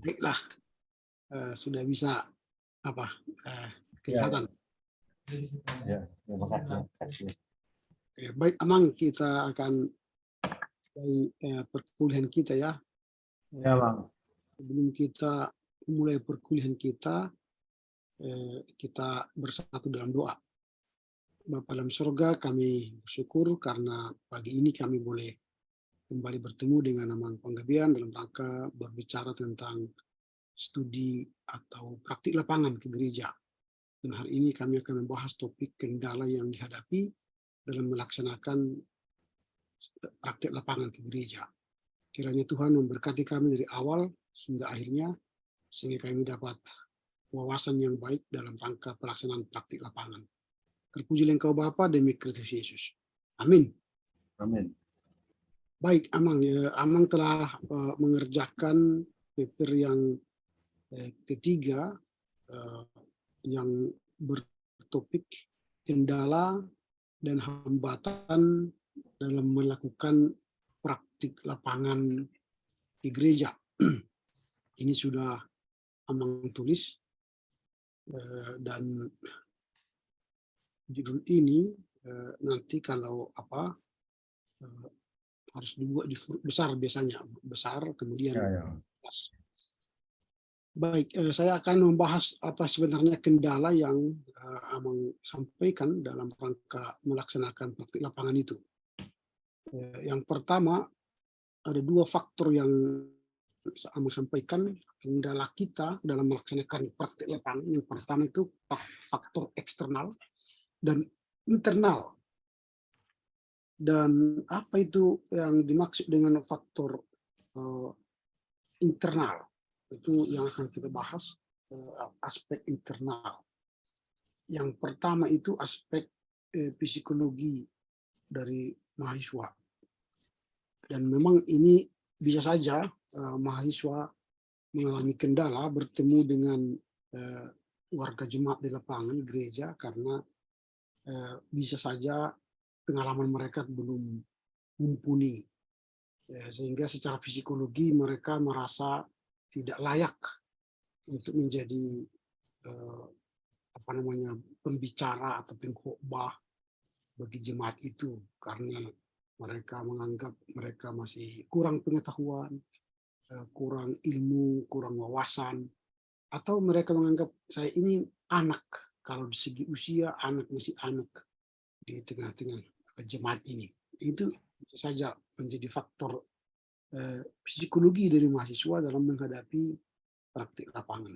Baiklah, sudah bisa apa Ya, kelihatan. ya, terima kasih. Baik, Amang, kita akan mulai perkuliahan kita ya. Ya, Bang. Sebelum kita mulai perkuliahan kita, kita bersatu dalam doa. Bapa dalam surga, kami bersyukur karena pagi ini kami boleh kembali bertemu dengan Amang Panggabean dalam rangka berbicara tentang studi atau praktik lapangan ke gereja. Dan hari ini kami akan membahas topik kendala yang dihadapi dalam melaksanakan praktik lapangan ke gereja. Kiranya Tuhan memberkati kami dari awal hingga akhirnya, sehingga kami dapat wawasan yang baik dalam rangka pelaksanaan praktik lapangan. Terpujilah Engkau Bapa demi Kristus Yesus. Amin. Amin. Baik, Amang. Amang telah mengerjakan paper yang ketiga yang bertopik kendala dan hambatan dalam melakukan praktik lapangan di gereja. Ini sudah Amang tulis dan judul ini nanti kalau harus dibuat di besar, biasanya besar kemudian pas. Baik, saya akan membahas apa sebenarnya kendala yang Amang sampaikan dalam rangka melaksanakan praktik lapangan itu. Yang pertama, ada dua faktor yang Amang sampaikan kendala kita dalam melaksanakan praktik lapangan. Yang pertama itu faktor eksternal dan internal. Dan apa itu yang dimaksud dengan faktor internal? Itu yang akan kita bahas, aspek internal. Yang pertama itu aspek psikologi dari mahasiswa. Dan memang ini bisa saja mahasiswa mengalami kendala bertemu dengan warga jemaat di lapangan gereja karena bisa saja pengalaman mereka belum mumpuni, sehingga secara psikologi mereka merasa tidak layak untuk menjadi pembicara atau pengkhotbah bagi jemaat itu, karena mereka menganggap mereka masih kurang pengetahuan, kurang ilmu, kurang wawasan, atau mereka menganggap saya ini anak, kalau di segi usia anak, masih anak di tengah-tengah jemaat ini. Itu bisa saja menjadi faktor psikologi dari mahasiswa dalam menghadapi praktik lapangan.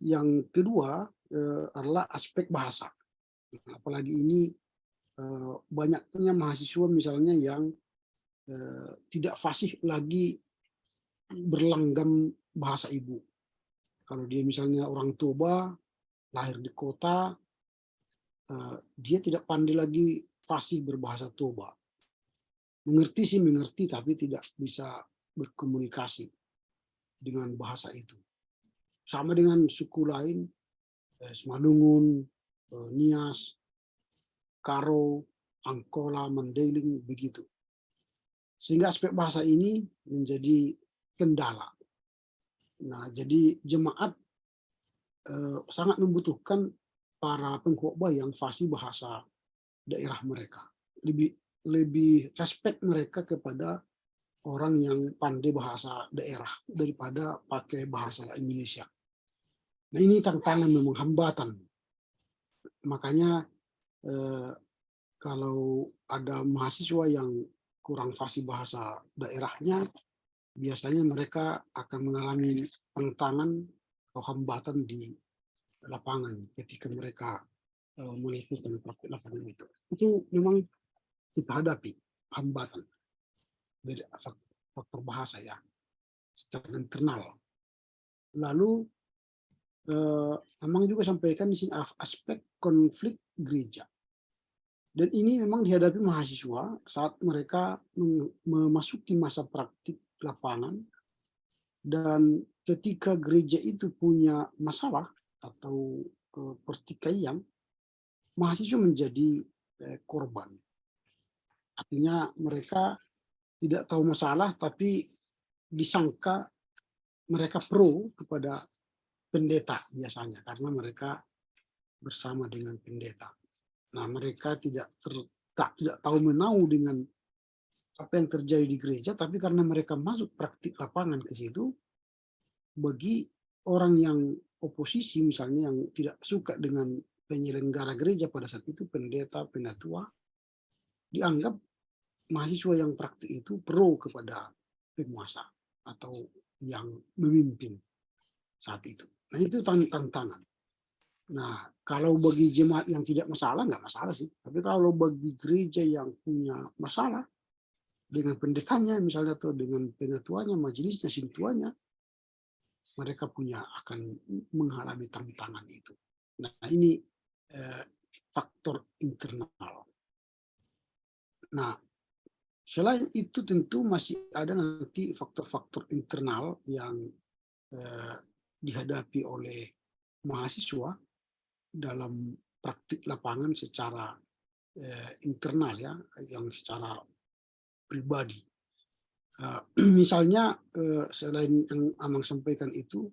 Yang kedua adalah aspek bahasa. Apalagi ini banyaknya mahasiswa misalnya yang tidak fasih lagi berlanggam bahasa ibu. Kalau dia misalnya orang Toba, lahir di kota, dia tidak pandai lagi fasih berbahasa Toba. Mengerti sih mengerti, tapi tidak bisa berkomunikasi dengan bahasa itu. Sama dengan suku lain, Semalungun, Nias, Karo, Angkola, Mandailing, begitu. Sehingga aspek bahasa ini menjadi kendala. Nah, jadi jemaat sangat membutuhkan para pengkhotbah yang fasih bahasa daerah mereka. Lebih respect mereka kepada orang yang pandai bahasa daerah daripada pakai bahasa Indonesia. Nah, ini tantangan, memang hambatan. Makanya kalau ada mahasiswa yang kurang fasih bahasa daerahnya, biasanya mereka akan mengalami tantangan atau hambatan di lapangan ketika mereka melakukan praktik lapangan itu. Itu memang kita hadapi hambatan dari faktor bahasa ya, secara internal. Lalu Amang juga sampaikan di sini aspek konflik gereja. Dan ini memang dihadapi mahasiswa saat mereka memasuki masa praktik lapangan, dan ketika gereja itu punya masalah atau pertikaian, mahasiswa menjadi korban. Artinya mereka tidak tahu masalah, tapi disangka mereka pro kepada pendeta biasanya, karena mereka bersama dengan pendeta. Nah, mereka tidak tahu menau dengan apa yang terjadi di gereja, tapi karena mereka masuk praktik lapangan ke situ, bagi orang yang oposisi misalnya yang tidak suka dengan penyelenggara gereja pada saat itu, pendeta, penatua, dianggap mahasiswa yang praktik itu pro kepada penguasa atau yang memimpin saat itu. Nah, itu tantangan. Nah, kalau bagi jemaat yang tidak masalah, nggak masalah sih. Tapi kalau bagi gereja yang punya masalah dengan pendetanya misalnya, atau dengan penatuanya, majelisnya, sintuanya, mereka akan mengalami tantangan itu. Nah, ini faktor internal. Nah, selain itu tentu masih ada nanti faktor-faktor internal yang dihadapi oleh mahasiswa dalam praktik lapangan secara internal, ya, yang secara pribadi. Misalnya selain yang Amang sampaikan itu,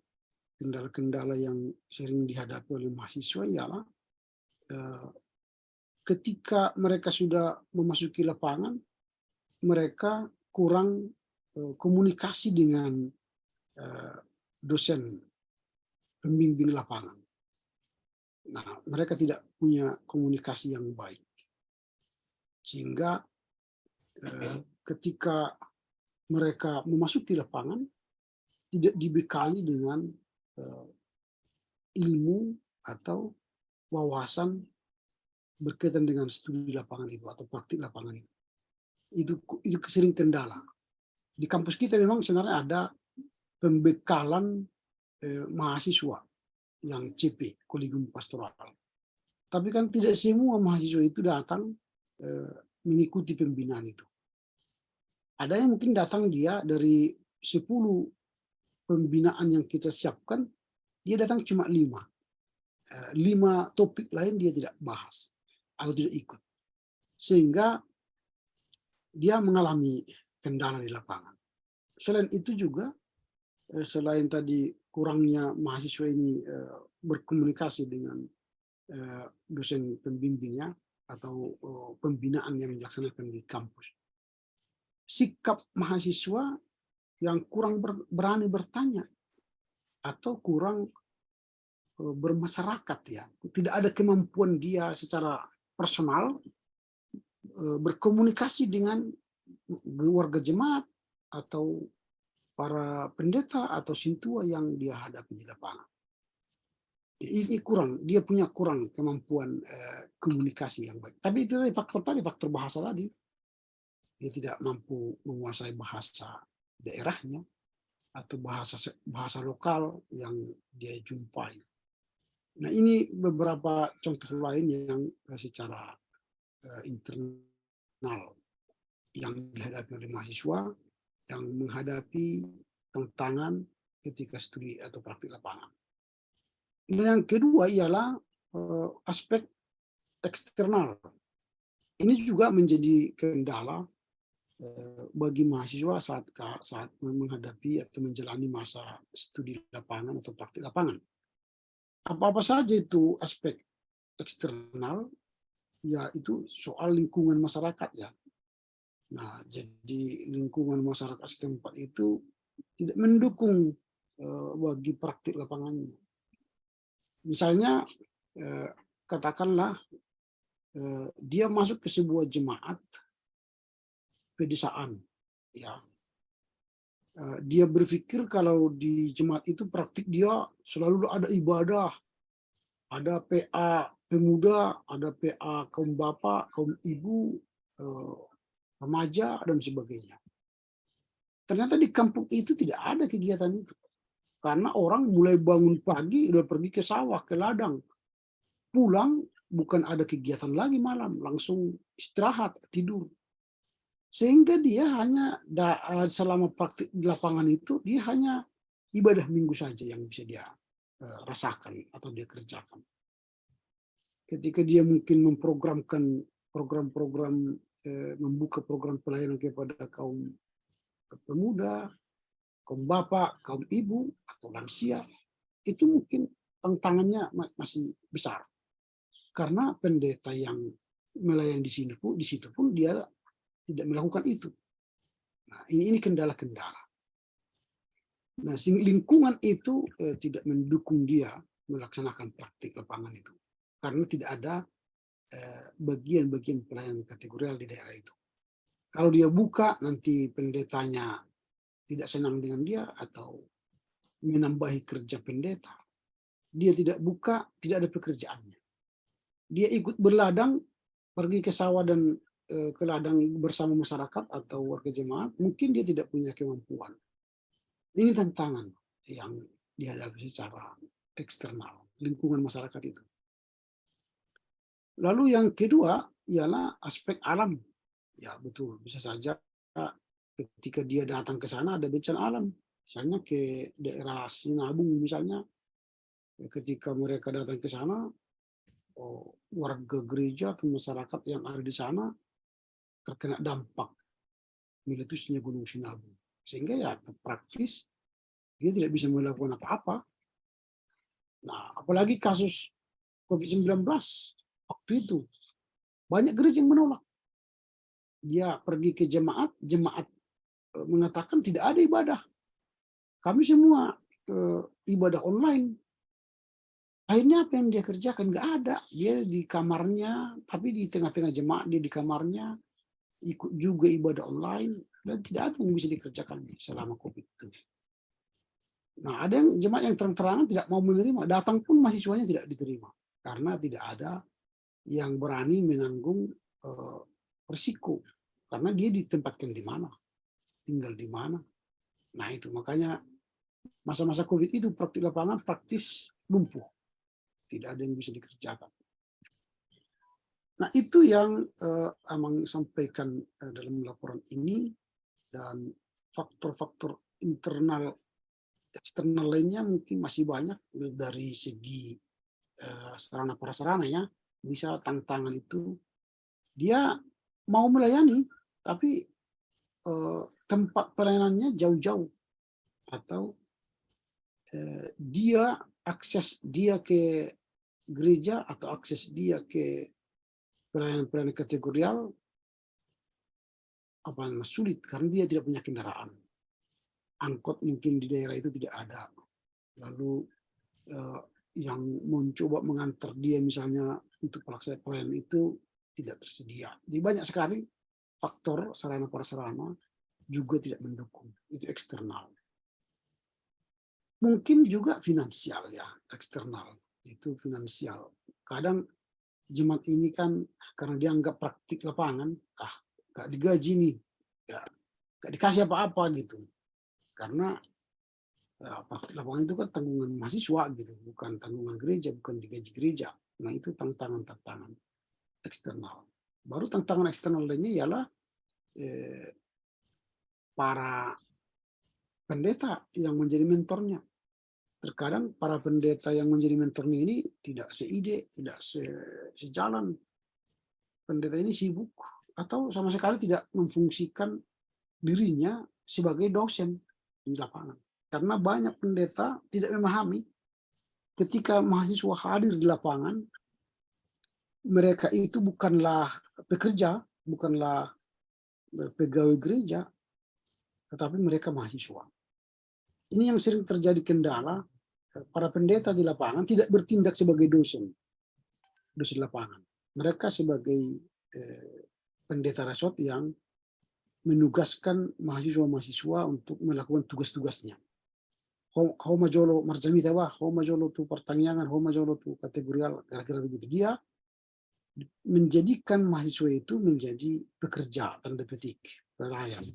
kendala-kendala yang sering dihadapi oleh mahasiswa ialah ketika mereka sudah memasuki lapangan, mereka kurang komunikasi dengan dosen pembimbing lapangan. Nah, mereka tidak punya komunikasi yang baik, sehingga ketika mereka memasuki lapangan tidak dibekali dengan ilmu atau wawasan berkaitan dengan studi lapangan itu atau praktik lapangan itu. Itu sering kendala. Di kampus kita memang sebenarnya ada pembekalan mahasiswa yang CP, Kolegium Pastoral. Tapi kan tidak semua mahasiswa itu datang mengikuti pembinaan itu. Ada yang mungkin datang dia dari 10 pembinaan yang kita siapkan, dia datang cuma 5. 5 topik lain dia tidak bahas atau tidak ikut. Sehingga dia mengalami kendala di lapangan. Selain itu juga, selain tadi kurangnya mahasiswa ini berkomunikasi dengan dosen pembimbingnya atau pembinaan yang dilaksanakan di kampus, sikap mahasiswa yang kurang berani bertanya atau kurang bermasyarakat, ya, tidak ada kemampuan dia secara personal berkomunikasi dengan warga jemaat atau para pendeta atau sintua yang dia hadapi di lapangan. Ini kurang, dia punya kurang kemampuan komunikasi yang baik. Tapi itu faktor bahasa tadi. Dia tidak mampu menguasai bahasa daerahnya atau bahasa lokal yang dia jumpai. Nah, ini beberapa contoh lain yang secara internal yang dihadapi oleh mahasiswa yang menghadapi tantangan ketika studi atau praktik lapangan. Nah, yang kedua ialah aspek eksternal. Ini juga menjadi kendala bagi mahasiswa saat menghadapi atau menjalani masa studi lapangan atau praktik lapangan. Apa-apa saja itu aspek eksternal, yaitu soal lingkungan masyarakat, ya. Nah, jadi lingkungan masyarakat setempat itu tidak mendukung bagi praktik lapangannya. Misalnya, katakanlah dia masuk ke sebuah jemaat pedesaan, ya. Dia berpikir kalau di jemaat itu praktik dia selalu ada ibadah, ada PA pemuda, ada PA kaum bapak, kaum ibu, remaja, dan sebagainya. Ternyata di kampung itu tidak ada kegiatan itu. Karena orang mulai bangun pagi, udah pergi ke sawah, ke ladang. Pulang, bukan ada kegiatan lagi malam, langsung istirahat, tidur. Sehingga dia hanya, selama praktik di lapangan itu, dia hanya ibadah minggu saja yang bisa dia rasakan atau dia kerjakan. Ketika dia mungkin memprogramkan program-program, membuka program pelayanan kepada kaum pemuda, kaum bapak, kaum ibu, atau lansia, itu mungkin tantangannya masih besar. Karena pendeta yang melayani di situ pun dia tidak melakukan itu. Nah, ini kendala-kendala. Nah, lingkungan itu tidak mendukung dia melaksanakan praktik lapangan itu. Karena tidak ada bagian-bagian pelayanan kategorial di daerah itu. Kalau dia buka, nanti pendetanya tidak senang dengan dia atau menambahi kerja pendeta. Dia tidak buka, tidak ada pekerjaannya. Dia ikut berladang, pergi ke sawah dan ke ladang bersama masyarakat atau warga jemaat, mungkin dia tidak punya kemampuan. Ini tantangan yang dihadapi secara eksternal, lingkungan masyarakat itu. Lalu yang kedua ialah aspek alam. Ya betul, bisa saja ketika dia datang ke sana ada bencana alam. Misalnya ke daerah Sinabung misalnya, ketika mereka datang ke sana, warga gereja atau masyarakat yang ada di sana terkena dampak meletusnya Gunung Sinabung. Sehingga ya praktis dia tidak bisa melakukan apa-apa. Nah, apalagi kasus COVID-19 waktu itu, banyak gereja yang menolak. Dia pergi ke jemaat mengatakan tidak ada ibadah. Kami semua ibadah online. Akhirnya apa yang dia kerjakan? Nggak ada. Dia di kamarnya, tapi di tengah-tengah jemaat dia di kamarnya, ikut juga ibadah online, dan tidak ada yang bisa dikerjakan selama COVID itu. Nah, ada yang jemaat yang terang-terangan tidak mau menerima, datang pun mahasiswanya tidak diterima karena tidak ada yang berani menanggung risiko, karena dia ditempatkan di mana, tinggal di mana. Nah itu makanya masa-masa COVID itu praktik lapangan praktis lumpuh, tidak ada yang bisa dikerjakan. Nah itu yang Amang sampaikan dalam laporan ini, dan faktor-faktor internal eksternal lainnya mungkin masih banyak. Dari segi sarana prasarana ya, bisa tantangan itu dia mau melayani tapi tempat pelayanannya jauh-jauh, atau dia akses dia ke gereja atau akses dia ke pelayanan-pelayanan kategorial sulit karena dia tidak punya kendaraan. Angkot mungkin di daerah itu tidak ada. Lalu yang mencoba mengantar dia misalnya untuk pelaksanaan pelayanan itu tidak tersedia. Jadi banyak sekali faktor sarana prasarana juga tidak mendukung. Itu eksternal. Mungkin juga finansial ya, eksternal. Itu finansial. Kadang jemaat ini kan karena dianggap praktik lapangan, gak digaji nih, ya, gak dikasih apa-apa gitu. Karena praktik lapangan itu kan tanggungan mahasiswa gitu, bukan tanggungan gereja, bukan digaji gereja. Nah itu tantangan-tantangan eksternal. Baru tantangan eksternal lainnya ialah para pendeta yang menjadi mentornya. Terkadang para pendeta yang menjadi mentornya ini tidak seide, tidak sejalan. Pendeta ini sibuk atau sama sekali tidak memfungsikan dirinya sebagai dosen di lapangan. Karena banyak pendeta tidak memahami ketika mahasiswa hadir di lapangan, mereka itu bukanlah pekerja, bukanlah pegawai gereja, tetapi mereka mahasiswa. Ini yang sering terjadi kendala, para pendeta di lapangan tidak bertindak sebagai dosen lapangan. Mereka sebagai pendeta resort yang menugaskan mahasiswa-mahasiswa untuk melakukan tugas-tugasnya. How majolo marjamita wah, how majolo tu pertanyaan, how majolo tu kategorial, kira-kira begitu. Dia menjadikan mahasiswa itu menjadi pekerja, tanda petik, pelayan.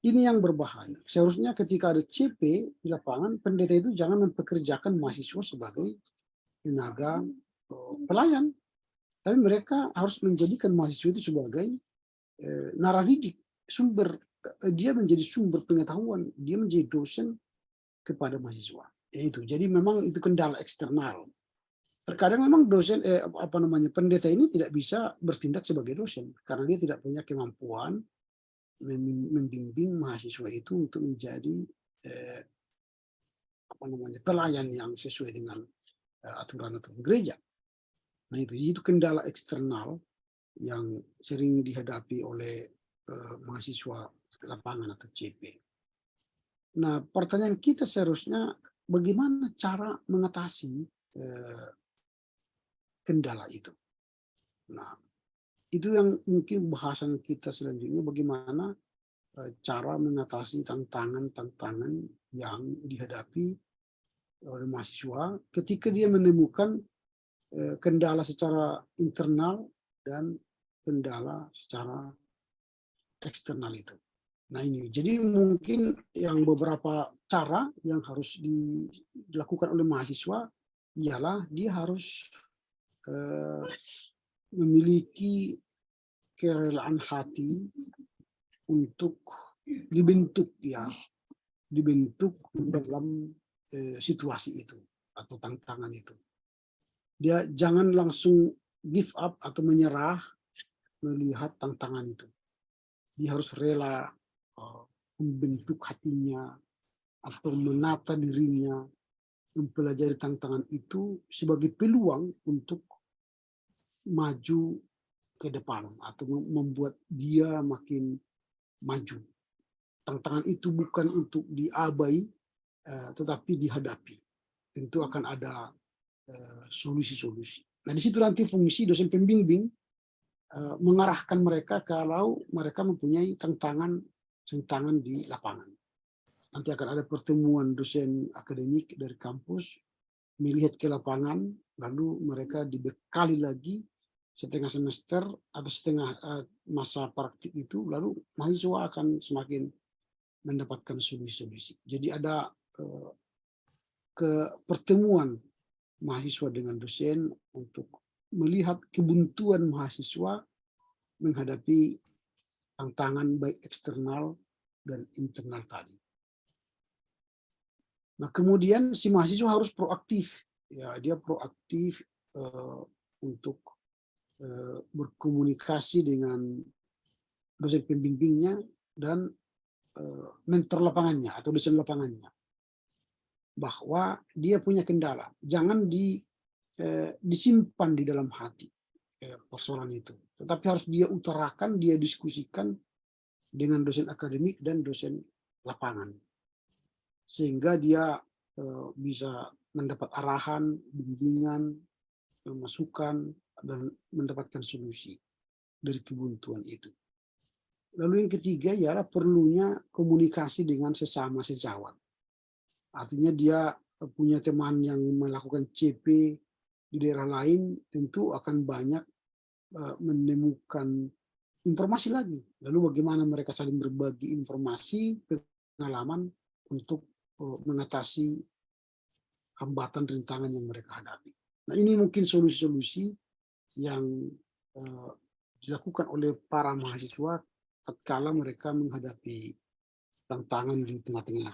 Ini yang berbahaya. Seharusnya ketika ada CP di lapangan, pendeta itu jangan mempekerjakan mahasiswa sebagai tenaga pelayan. Tapi mereka harus menjadikan mahasiswa itu sebagai naradidik, sumber. Dia menjadi sumber pengetahuan, dia menjadi dosen kepada mahasiswa. Itu. Jadi memang itu kendala eksternal. Terkadang memang dosen pendeta ini tidak bisa bertindak sebagai dosen karena dia tidak punya kemampuan membimbing mahasiswa itu untuk menjadi pelayan yang sesuai dengan aturan-aturan gereja. Nah itu kendala eksternal yang sering dihadapi oleh mahasiswa lapangan atau CP. Nah pertanyaan kita seharusnya bagaimana cara mengatasi kendala itu. Nah itu yang mungkin bahasan kita selanjutnya, bagaimana cara mengatasi tantangan-tantangan yang dihadapi oleh mahasiswa ketika dia menemukan kendala secara internal dan kendala secara eksternal itu. Nah ini, jadi mungkin yang beberapa cara yang harus dilakukan oleh mahasiswa ialah dia harus memiliki kerelaan hati untuk dibentuk dalam situasi itu atau tantangan itu. Dia jangan langsung give up atau menyerah melihat tantangan itu. Dia harus rela membentuk hatinya atau menata dirinya, mempelajari tantangan itu sebagai peluang untuk maju ke depan atau membuat dia makin maju. Tantangan itu bukan untuk diabai, tetapi dihadapi. Tentu akan ada solusi-solusi. Nah, di situ nanti fungsi dosen pembimbing mengarahkan mereka kalau mereka mempunyai tantangan di lapangan. Nanti akan ada pertemuan dosen akademik dari kampus melihat ke lapangan, lalu mereka dibekali lagi setengah semester atau setengah masa praktik itu, lalu mahasiswa akan semakin mendapatkan solusi-solusi. Jadi ada pertemuan mahasiswa dengan dosen untuk melihat kebuntuan mahasiswa menghadapi tantangan baik eksternal dan internal tadi. Nah, kemudian si mahasiswa harus proaktif. Ya, dia proaktif untuk berkomunikasi dengan dosen pembimbingnya dan mentor lapangannya atau dosen lapangannya, bahwa dia punya kendala. Jangan disimpan di dalam hati persoalan itu, tetapi harus dia utarakan, dia diskusikan dengan dosen akademik dan dosen lapangan, sehingga dia bisa mendapat arahan, bimbingan, masukan, dan mendapatkan solusi dari kebuntuan itu. Lalu yang ketiga ialah perlunya komunikasi dengan sesama sejawat. Artinya dia punya teman yang melakukan CP di daerah lain, tentu akan banyak menemukan informasi lagi. Lalu bagaimana mereka saling berbagi informasi, pengalaman untuk mengatasi hambatan rintangan yang mereka hadapi. Nah ini mungkin solusi-solusi yang dilakukan oleh para mahasiswa tatkala mereka menghadapi tantangan di tengah-tengah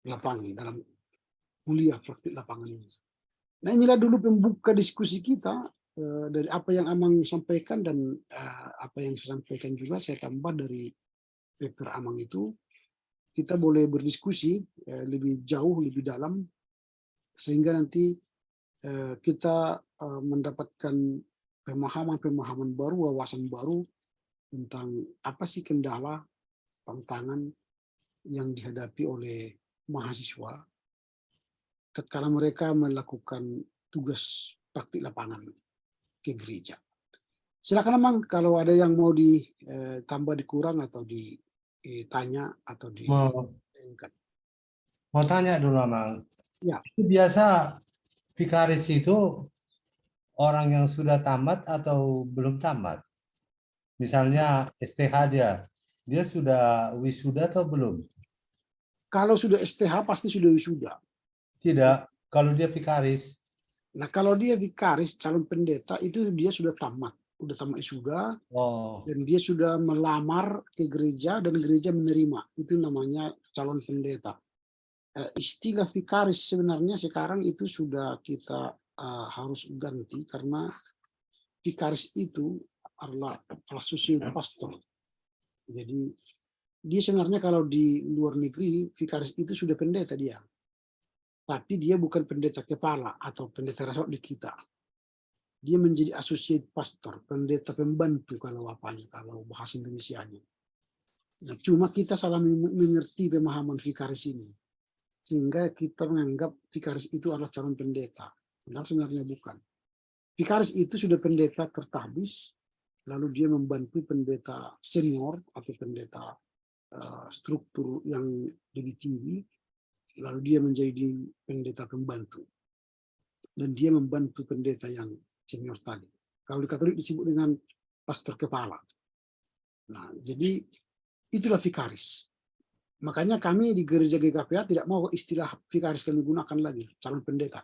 lapangan dalam kuliah praktik lapangan ini. Nah inilah dulu pembuka diskusi kita dari apa yang Amang sampaikan dan apa yang saya sampaikan juga saya tambah dari paper Amang itu. Kita boleh berdiskusi lebih jauh, lebih dalam, sehingga nanti kita mendapatkan pemahaman-pemahaman baru, wawasan baru tentang apa sih kendala, tantangan yang dihadapi oleh mahasiswa tatkala mereka melakukan tugas praktik lapangan ke gereja. Silakan Amang kalau ada yang mau ditambah, dikurang atau ditanya atau diingat. Mau tanya dulu, Amang. Ya. Itu biasa vikaris itu orang yang sudah tamat atau belum tamat? Misalnya STH dia sudah wisuda atau belum? Kalau sudah STH pasti sudah wisuda. Tidak, kalau dia vikaris. Nah kalau dia vikaris calon pendeta itu dia sudah tamat wisuda, dan dia sudah melamar ke gereja dan gereja menerima. Itu namanya calon pendeta. Istilah vikaris sebenarnya sekarang itu sudah kita harus ganti, karena vikaris itu adalah associate pastor. Jadi dia sebenarnya kalau di luar negeri vikaris itu sudah pendeta dia, tapi dia bukan pendeta kepala atau pendeta resort di kita. Dia menjadi associate pastor, pendeta pembantu kalau apanya, kalau bahasa Indonesianya. Nah, cuma kita salah mengerti pemahaman vikaris ini, sehingga kita menganggap vikaris itu adalah calon pendeta. Padahal sebenarnya bukan. Vikaris itu sudah pendeta tertabis, lalu dia membantu pendeta senior atau pendeta struktur yang lebih tinggi, lalu dia menjadi pendeta pembantu. Dan dia membantu pendeta yang senior tadi. Kalau di Katolik disebut dengan pastor kepala. Nah, jadi itulah vikaris. Makanya kami di gereja GKPA tidak mau istilah vikaris kami gunakan lagi, calon pendeta.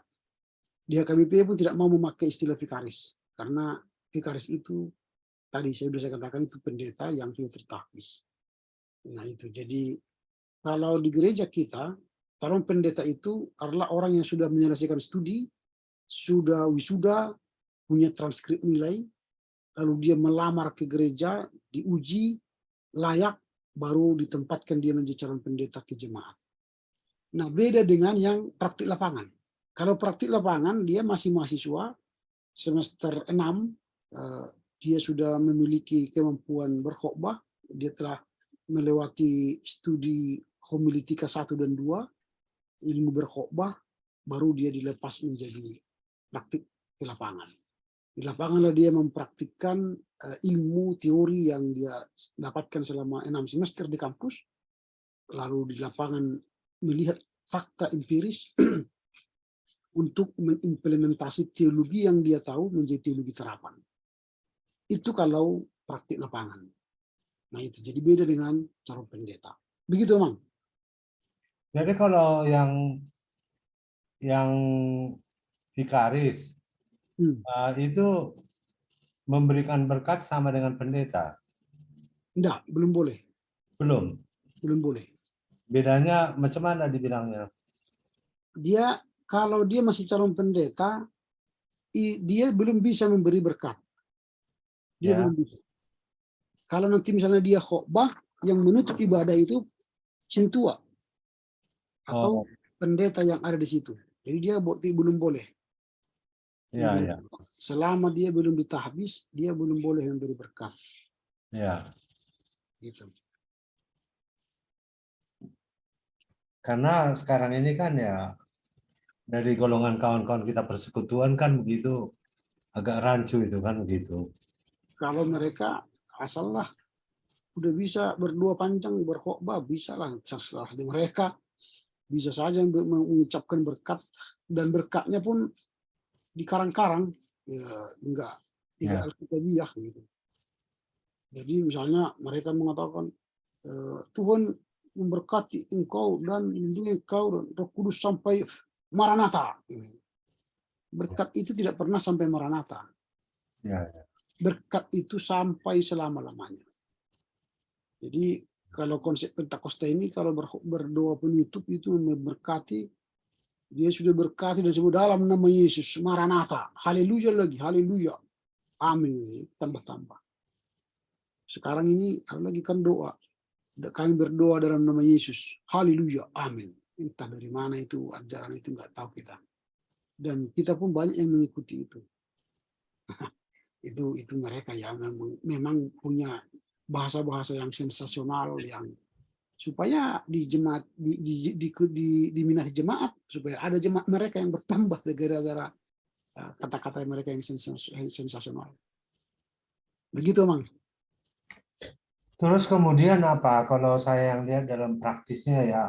Di HKBP pun tidak mau memakai istilah vikaris. Karena vikaris itu, tadi saya katakan itu pendeta yang sudah tertapis. Nah itu, jadi kalau di gereja kita, calon pendeta itu adalah orang yang sudah menyelesaikan studi, sudah wisuda, punya transkrip nilai, lalu dia melamar ke gereja, diuji, layak, baru ditempatkan dia menjadi calon pendeta ke jemaat. Nah beda dengan yang praktik lapangan. Kalau praktik lapangan, dia masih mahasiswa, semester 6, dia sudah memiliki kemampuan berkhotbah, dia telah melewati studi homiletika 1 dan 2, ilmu berkhotbah, baru dia dilepas menjadi praktik di lapangan. Di lapanganlah dia mempraktikkan ilmu teori yang dia dapatkan selama 6 semester di kampus, lalu di lapangan melihat fakta empiris untuk mengimplementasi teologi yang dia tahu menjadi teologi terapan. Itu kalau praktik lapangan. Nah itu, jadi beda dengan calon pendeta. Begitu, Mang. Jadi kalau yang vikaris itu memberikan berkat sama dengan pendeta? Enggak, belum boleh. Belum. Belum boleh. Bedanya macam mana dibilangnya? Dia kalau dia masih calon pendeta, dia belum bisa memberi berkat. Dia belum bisa. Kalau nanti misalnya dia khotbah, yang menutup ibadah itu sintua atau pendeta yang ada di situ. Jadi dia belum boleh. Ya, ya. Selama dia belum ditahbis, dia belum boleh memberi berkat. Ya. Gitu. Karena sekarang ini kan ya dari golongan kawan-kawan kita persekutuan kan begitu agak rancu itu kan begitu. Kalau mereka asallah udah bisa berdua panjang berkhotbah, bisa lah, terserah di mereka, bisa saja mengucapkan berkat, dan berkatnya pun di karang-karang, ya enggak Ya. alkitabiah gitu. Jadi misalnya mereka mengatakan Tuhan memberkati engkau dan melindungi engkau dan Roh Kudus sampai Maranatha. Berkat itu tidak pernah sampai Maranatha. Ya, ya. Berkat itu sampai selama-lamanya. Jadi kalau konsep Pentakosta ini, kalau berdoa penutup itu memberkati, dia sudah berkati dan sebut dalam nama Yesus, Maranatha, haleluya lagi, haleluya, amin, tambah-tambah. Sekarang ini ada lagi kan doa, kami berdoa dalam nama Yesus, haleluya, amin. Entah dari mana itu ajaran itu, nggak tahu kita. Dan kita pun banyak yang mengikuti itu. itu mereka yang memang punya bahasa-bahasa yang sensasional, yang supaya di jemaat diminati jemaat, supaya ada jemaat mereka yang bertambah gara-gara kata-kata mereka yang sensasional. Begitu, Mang. Terus kemudian apa? Kalau saya yang lihat dalam praktisnya ya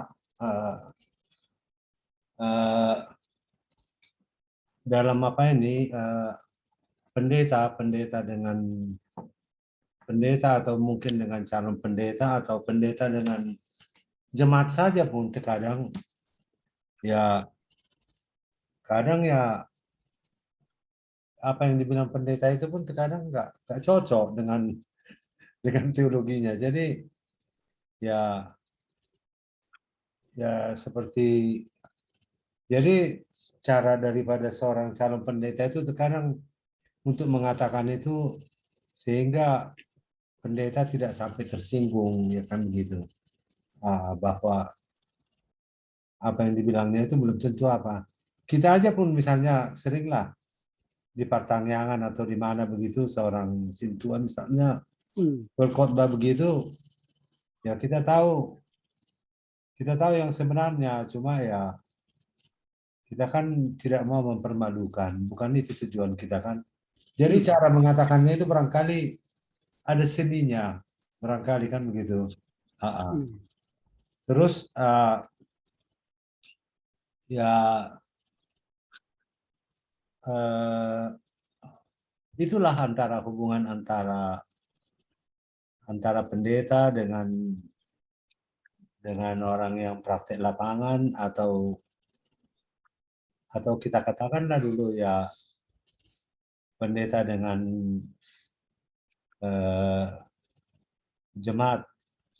dalam apa ini pendeta dengan pendeta atau mungkin dengan calon pendeta atau pendeta dengan jemaat saja pun terkadang ya apa yang dibilang pendeta itu pun terkadang nggak cocok dengan teologinya. Jadi ya seperti jadi cara daripada seorang calon pendeta itu terkadang untuk mengatakan itu sehingga pendeta tidak sampai tersinggung, ya kan begitu. Bahwa apa yang dibilangnya itu belum tentu apa. Kita aja pun misalnya seringlah di pertanyaan atau di mana begitu seorang sintuan misalnya Hmm. berkhotbah begitu, ya kita tahu yang sebenarnya, cuma ya kita kan tidak mau mempermalukan, bukan itu tujuan kita kan. Jadi Hmm. cara mengatakannya itu barangkali ada seninya, barangkali kan begitu. Hmm. Terus ya eh, itulah antara hubungan antara pendeta dengan orang yang praktek lapangan, atau kita katakanlah dulu ya pendeta dengan eh, jemaat.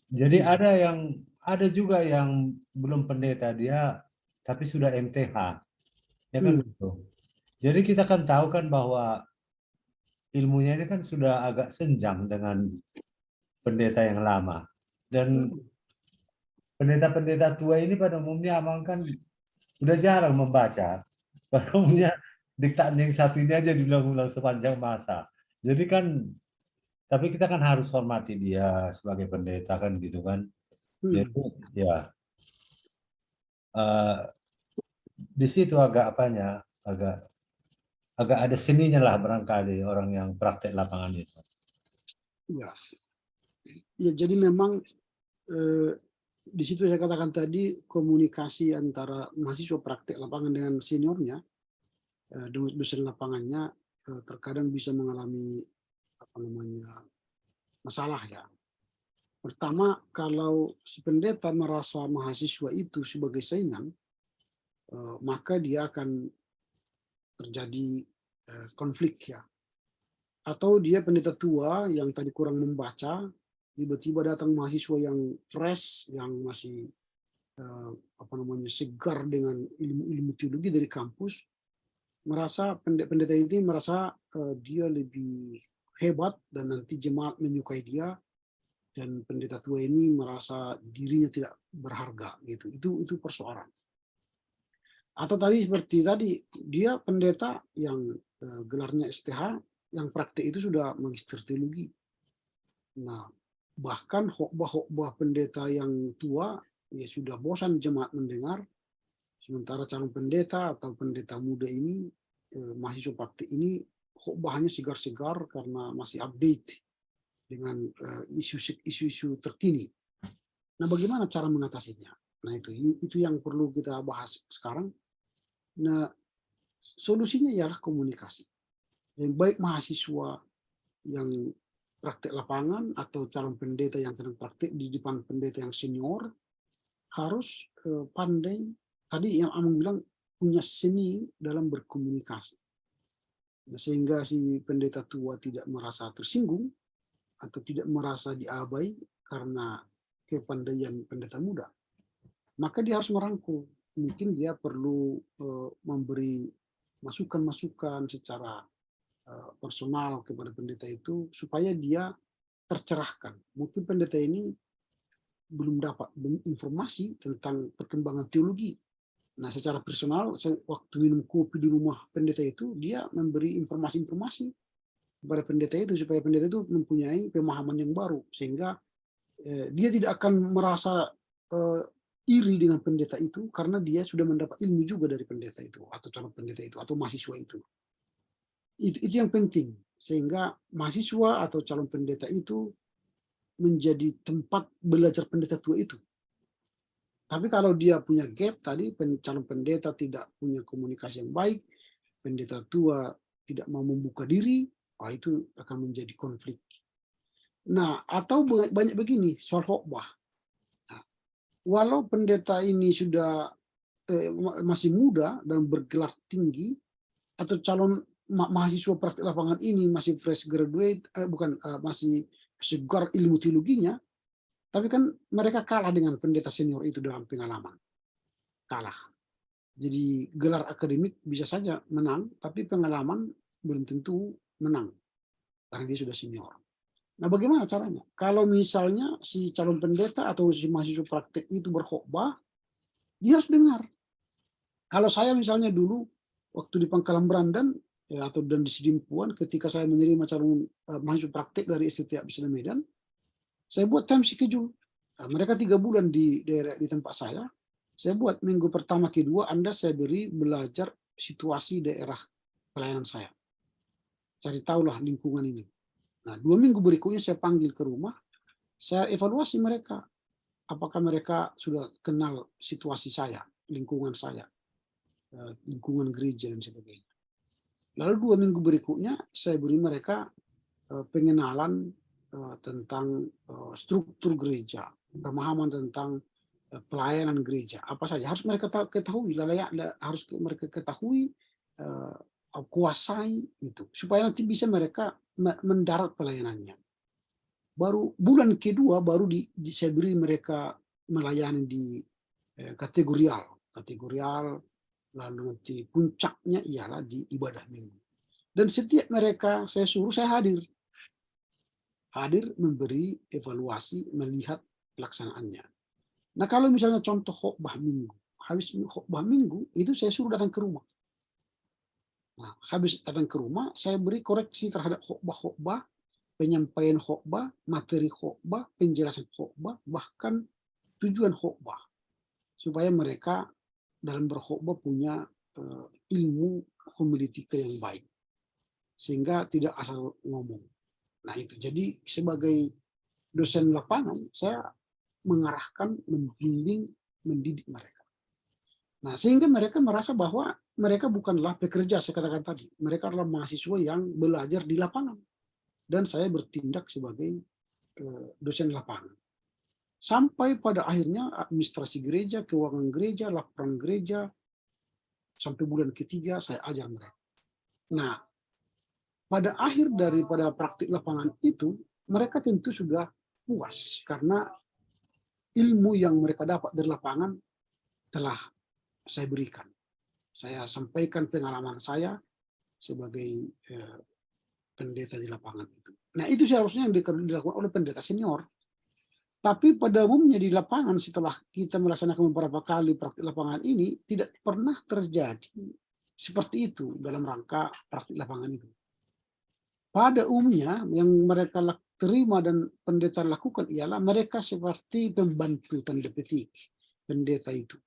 Jadi Hmm. ada juga yang belum pendeta dia tapi sudah MTH, ya kan Hmm. begitu. Jadi kita kan tahu kan bahwa ilmunya ini kan sudah agak senjang dengan pendeta yang lama. Dan Hmm. pendeta-pendeta tua ini pada umumnya abang kan udah jarang membaca. Pada umumnya diktat yang satu ini aja diulang-ulang sepanjang masa. Jadi kan, tapi kita kan harus hormati dia sebagai pendeta kan gitu kan. Hmm. Jadi ya eh, di situ agak apanya, agak agak ada seninya lah barangkali orang yang praktek lapangan itu. Ya. Ya, jadi memang di situ saya katakan tadi komunikasi antara mahasiswa praktek lapangan dengan seniornya, dosen lapangannya terkadang bisa mengalami apa namanya masalah ya. Pertama, kalau si pendeta merasa mahasiswa itu sebagai saingan, maka dia akan terjadi konflik ya. Atau dia pendeta tua yang tadi kurang membaca, tiba-tiba datang mahasiswa yang fresh, yang masih apa namanya segar dengan ilmu-ilmu teologi dari kampus, merasa pendeta ini merasa dia lebih hebat dan nanti jemaat menyukai dia, dan pendeta tua ini merasa dirinya tidak berharga gitu. Itu persoalan. Atau tadi seperti tadi dia pendeta yang gelarnya STH, yang praktek itu sudah magister teologi. Nah, bahkan khotbah pendeta yang tua ya sudah bosan jemaat mendengar, sementara calon pendeta atau pendeta muda ini mahasiswa praktik ini khotbahnya segar-segar karena masih update dengan isu-isu terkini. Nah, bagaimana cara mengatasinya? Nah, itu yang perlu kita bahas sekarang. Nah, solusinya ialah komunikasi. Yang baik mahasiswa yang praktek lapangan atau calon pendeta yang sedang praktek di depan pendeta yang senior harus pandai, tadi yang Amang bilang, punya seni dalam berkomunikasi. Nah, sehingga si pendeta tua tidak merasa tersinggung atau tidak merasa diabai karena kepandaian pendeta muda. Maka dia harus merangkul. Mungkin dia perlu memberi masukan-masukan secara personal kepada pendeta itu supaya dia tercerahkan. Mungkin pendeta ini belum dapat informasi tentang perkembangan teologi. Nah, secara personal, waktu minum kopi di rumah pendeta itu, dia memberi informasi-informasi kepada pendeta itu supaya pendeta itu mempunyai pemahaman yang baru, sehingga dia tidak akan merasa iri dengan pendeta itu karena dia sudah mendapat ilmu juga dari pendeta itu atau calon pendeta itu atau mahasiswa itu. Itu yang penting, sehingga mahasiswa atau calon pendeta itu menjadi tempat belajar pendeta tua itu. Tapi kalau dia punya gap tadi, calon pendeta tidak punya komunikasi yang baik, pendeta tua tidak mau membuka diri, itu akan menjadi konflik. Nah, atau banyak begini soal khotbah. Nah, walau pendeta ini sudah masih muda dan bergelar tinggi, atau calon mahasiswa praktik lapangan ini masih fresh graduate, masih segar ilmu teologinya, tapi kan mereka kalah dengan pendeta senior itu dalam pengalaman. Kalah. Jadi gelar akademik bisa saja menang, tapi pengalaman belum tentu menang karena dia sudah senior. Nah, bagaimana caranya? Kalau misalnya si calon pendeta atau si mahasiswa praktek itu berkhotbah, dia harus dengar. Kalau saya misalnya dulu waktu di Pangkalan Berandan ya, atau dan di Sidimpuan, ketika saya menerima calon mahasiswa praktek dari STT Abisana Medan, saya buat time schedule. Nah, mereka 3 bulan di daerah di tempat saya. Saya buat minggu pertama, kedua, Anda saya beri belajar situasi daerah pelayanan saya. Cari tahulah lingkungan ini. Nah, 2 minggu berikutnya saya panggil ke rumah, saya evaluasi mereka. Apakah mereka sudah kenal situasi saya, lingkungan saya, lingkungan gereja dan sebagainya. Lalu 2 minggu berikutnya saya beri mereka pengenalan tentang struktur gereja, pemahaman tentang pelayanan gereja, apa saja harus mereka ketahui, harus mereka ketahui, kuasai itu, supaya nanti bisa mereka mendarat pelayanannya. Baru bulan kedua baru saya beri mereka melayani di kategorial, lalu nanti puncaknya ialah di ibadah minggu. Dan setiap mereka saya suruh, saya hadir memberi evaluasi, melihat pelaksanaannya. Nah, kalau misalnya contoh khotbah minggu, habis khotbah minggu itu saya suruh datang ke rumah. Nah, habis datang ke rumah, saya beri koreksi terhadap khotbah-khotbah, penyampaian khotbah, materi khotbah, penjelasan khotbah, bahkan tujuan khotbah, supaya mereka dalam berkhotbah punya ilmu homiletika yang baik, sehingga tidak asal ngomong. Nah, itu jadi sebagai dosen lapangan saya mengarahkan, membimbing, mendidik mereka. Nah, sehingga mereka merasa bahwa mereka bukanlah pekerja, saya katakan tadi, mereka adalah mahasiswa yang belajar di lapangan, dan saya bertindak sebagai dosen lapangan. Sampai pada akhirnya administrasi gereja, keuangan gereja, laporan gereja, sampai bulan ketiga saya ajar mereka. Nah, pada akhir daripada praktik lapangan itu, mereka tentu sudah puas karena ilmu yang mereka dapat dari lapangan telah saya berikan. Saya sampaikan pengalaman saya sebagai pendeta di lapangan itu. Nah, itu seharusnya yang dilakukan oleh pendeta senior. Tapi pada umumnya di lapangan, setelah kita melaksanakan beberapa kali praktik lapangan ini, tidak pernah terjadi seperti itu dalam rangka praktik lapangan itu. Pada umumnya yang mereka terima dan pendeta lakukan ialah mereka seperti pembantu tanda petik pendeta itu.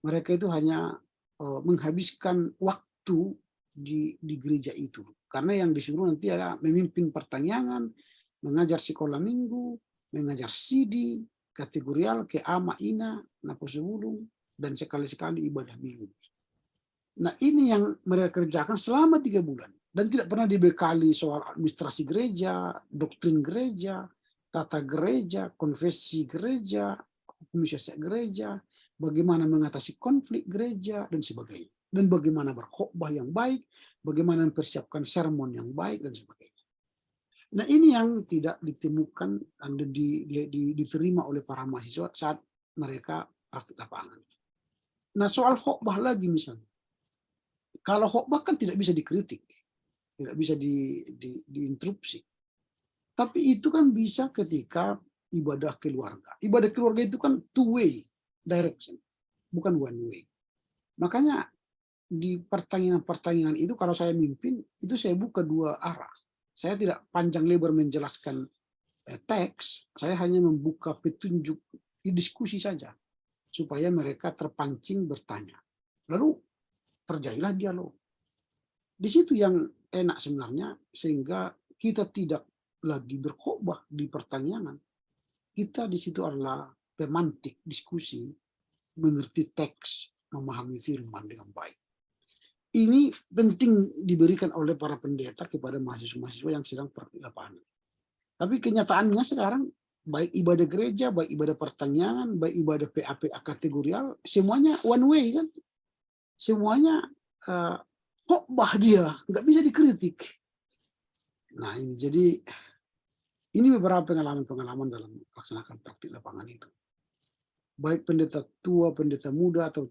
Mereka itu hanya menghabiskan waktu di gereja itu. Karena yang disuruh nanti adalah memimpin pertanyaan, mengajar sekolah minggu, mengajar CD, kategorial, ke ama, ina, naposo bulung, dan sekali-sekali ibadah minggu. Nah, ini yang mereka kerjakan selama 3 bulan. Dan tidak pernah dibekali soal administrasi gereja, doktrin gereja, tata gereja, konfesi gereja, hukum syariat gereja, bagaimana mengatasi konflik gereja, dan sebagainya. Dan bagaimana berkhotbah yang baik, bagaimana mempersiapkan sermon yang baik, dan sebagainya. Nah, ini yang tidak ditemukan dan diterima oleh para mahasiswa saat mereka praktik lapangan. Nah, soal khotbah lagi misalnya. Kalau khotbah kan tidak bisa dikritik, tidak bisa diinterupsi. Tapi itu kan bisa ketika ibadah keluarga. Ibadah keluarga itu kan two-way direction, bukan one way. Makanya di pertanyaan-pertanyaan itu kalau saya mimpin, itu saya buka 2 arah. Saya tidak panjang lebar menjelaskan teks, saya hanya membuka petunjuk di diskusi saja, supaya mereka terpancing bertanya. Lalu terjadilah dialog. Di situ yang enak sebenarnya, sehingga kita tidak lagi berkhotbah di pertanyaan. Kita di situ adalah pemantik diskusi, mengerti teks, memahami firman dengan baik. Ini penting diberikan oleh para pendeta kepada mahasiswa-mahasiswa yang sedang praktik lapangan. Tapi kenyataannya sekarang, baik ibadah gereja, baik ibadah pertanyaan, baik ibadah PA kategorial, semuanya one way kan. Semuanya khotbah dia, nggak bisa dikritik. Nah, ini jadi ini beberapa pengalaman-pengalaman dalam melaksanakan praktik lapangan itu. Baik pendeta tua, pendeta muda, atau